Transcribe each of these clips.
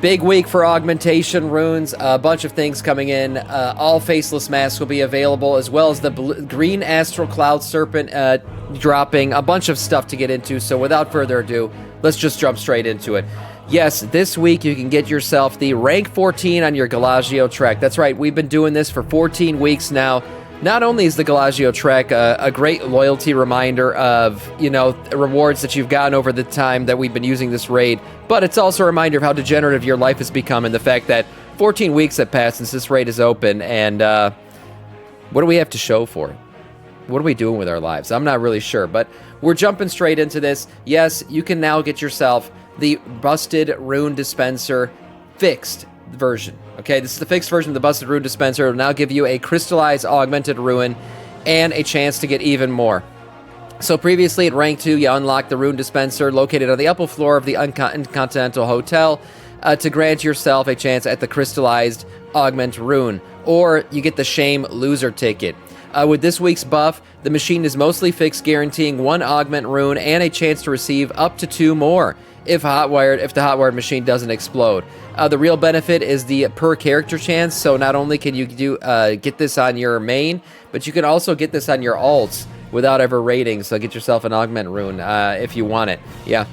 Big week for augmentation runes, a bunch of things coming in. All faceless masks will be available, as well as the green Astral Cloud Serpent dropping, a bunch of stuff to get into. So without further ado, let's just jump straight into it. Yes, this week you can get yourself the rank 14 on your Galagio trek. That's right, we've been doing this for 14 weeks now. Not only is the Galagio trek a great loyalty reminder of, rewards that you've gotten over the time that we've been using this raid, but it's also a reminder of how degenerative your life has become and the fact that 14 weeks have passed since this raid is open, and what do we have to show for it? What are we doing with our lives? I'm not really sure, but we're jumping straight into this. Yes, you can now get yourself the Busted Rune Dispenser fixed version. Okay, this is the fixed version of the Busted Rune Dispenser. It will now give you a crystallized augmented rune and a chance to get even more. So previously at rank 2, you unlock the Rune Dispenser located on the upper floor of the Intercontinental Hotel to grant yourself a chance at the crystallized augment rune, or you get the Shame Loser ticket. With this week's buff, the machine is mostly fixed, guaranteeing 1 augment rune and a chance to receive up to 2 more if the hotwired machine doesn't explode. The real benefit is the per character chance, so not only can you get this on your main, but you can also get this on your alts without ever raiding, so get yourself an augment rune if you want it. Yeah.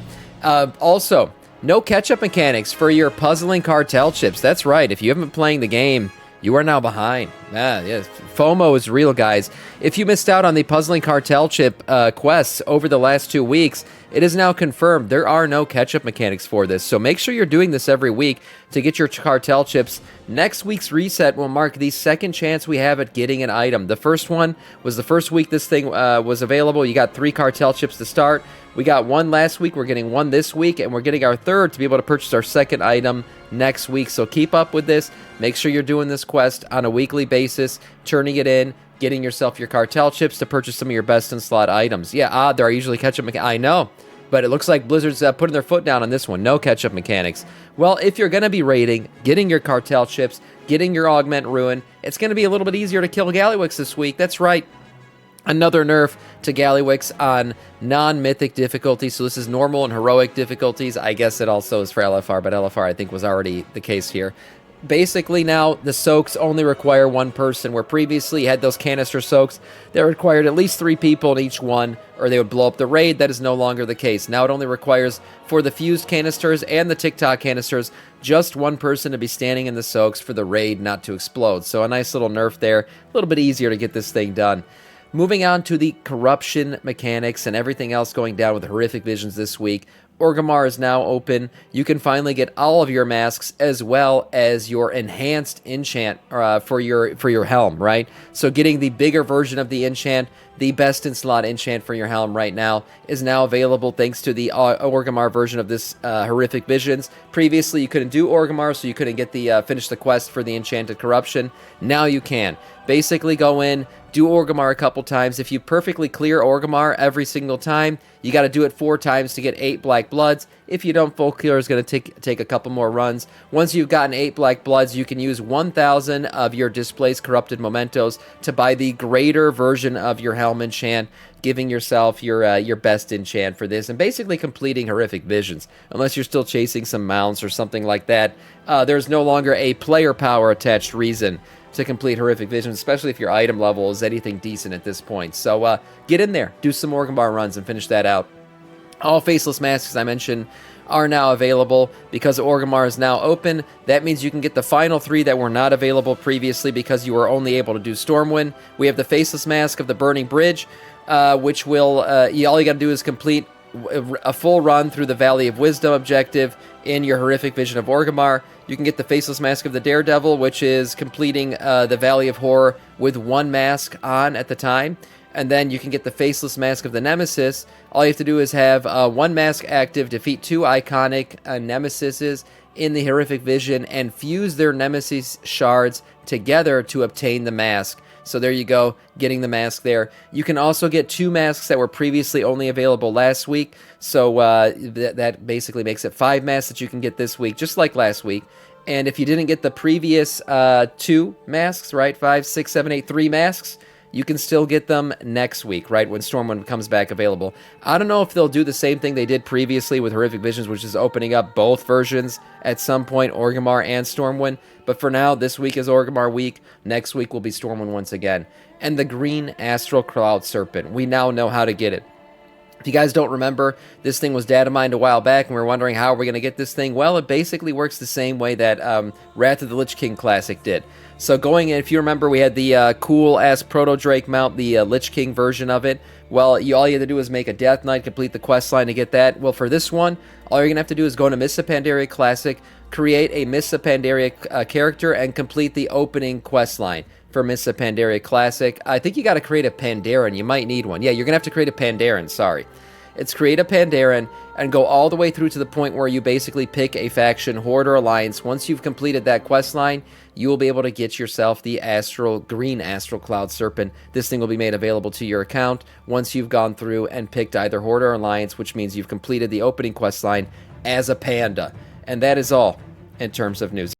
Also, no catch-up mechanics for your puzzling cartel chips. That's right, if you haven't been playing the game, you are now behind. Yes. FOMO is real, guys. If you missed out on the puzzling cartel chip quests over the last 2 weeks, it is now confirmed there are no catch-up mechanics for this. So make sure you're doing this every week to get your cartel chips. Next week's reset will mark the second chance we have at getting an item. The first one was the first week this thing was available. You got 3 cartel chips to start. We got 1 last week, we're getting 1 this week, and we're getting our 3rd to be able to purchase our 2nd item next week. So keep up with this. Make sure you're doing this quest on a weekly basis, turning it in, getting yourself your cartel chips to purchase some of your best in slot items. Yeah, there are usually catch-up mechanics. I know, but it looks like Blizzard's putting their foot down on this one. No catch-up mechanics. Well, if you're going to be raiding, getting your cartel chips, getting your augment rune, it's going to be a little bit easier to kill Gallywix this week. That's right. Another nerf to Gallywix on non-mythic difficulty. So this is normal and heroic difficulties. I guess it also is for LFR, but LFR I think was already the case here. Basically now, the soaks only require 1 person, where previously you had those canister soaks that required at least 3 people in each one, or they would blow up the raid. That is no longer the case. Now it only requires, for the fused canisters and the TikTok canisters, just 1 person to be standing in the soaks for the raid not to explode. So a nice little nerf there, a little bit easier to get this thing done. Moving on to the corruption mechanics and everything else going down with Horrific Visions this week. Orgrimmar is now open. You can finally get all of your masks as well as your enhanced enchant for your helm, right? So getting the bigger version of the enchant, the best in slot enchant for your helm right now, is now available thanks to the Orgrimmar version of this Horrific Visions. Previously, you couldn't do Orgrimmar, so you couldn't get the finish the quest for the enchanted corruption. Now you can. Basically go in, do Orgrimmar a couple times. If you perfectly clear Orgrimmar every single time, you got to do it 4 times to get 8 Black Bloods. If you don't, full clear is going to take a couple more runs. Once you've gotten 8 Black Bloods, you can use 1,000 of your displaced corrupted mementos to buy the greater version of your helm enchant, giving yourself your best enchant for this, and basically completing Horrific Visions. Unless you're still chasing some mounts or something like that, there's no longer a player power attached reason to complete Horrific Visions, especially if your item level is anything decent at this point. So get in there, do some Orgrimmar runs, and finish that out. All faceless masks, as I mentioned, are now available because Orgrimmar is now open. That means you can get the final 3 that were not available previously because you were only able to do Stormwind. We have the faceless mask of the Burning Bridge, which will all you got to do is complete a full run through the Valley of Wisdom objective in your Horrific Vision of Orgrimmar. You can get the Faceless Mask of the Daredevil, which is completing the Valley of Horror with 1 mask on at the time. And then you can get the Faceless Mask of the Nemesis. All you have to do is have 1 mask active, defeat 2 iconic Nemesises in the Horrific Vision, and fuse their Nemesis shards together to obtain the mask. So there you go, getting the mask there. You can also get 2 masks that were previously only available last week. So that basically makes it 5 masks that you can get this week, just like last week. And if you didn't get the previous 2 masks, right, 5, 6, 7, 8, 3 masks, you can still get them next week, right, when Stormwind comes back available. I don't know if they'll do the same thing they did previously with Horrific Visions, which is opening up both versions at some point, Orgrimmar and Stormwind. But for now, this week is Orgrimmar week. Next week will be Stormwind once again. And the green Astral Cloud Serpent. We now know how to get it. If you guys don't remember, this thing was data mined a while back, and we were wondering how are we going to get this thing. Well, it basically works the same way that Wrath of the Lich King Classic did. So going in, if you remember, we had the cool-ass Proto-Drake mount, the Lich King version of it. Well, all you had to do was make a Death Knight, complete the quest line to get that. Well, for this one, all you're going to have to do is go into Mists of Pandaria Classic, create a Mists of Pandaria character, and complete the opening quest line for Mists of Pandaria Classic. I think you got to create a Pandaren. You might need one. Yeah, you're going to have to create a Pandaren, sorry. It's create a Pandaren and go all the way through to the point where you basically pick a faction, Horde, or Alliance. Once you've completed that quest line, you will be able to get yourself the green Astral Cloud Serpent. This thing will be made available to your account once you've gone through and picked either Horde or Alliance, which means you've completed the opening quest line as a panda. And that is all in terms of news.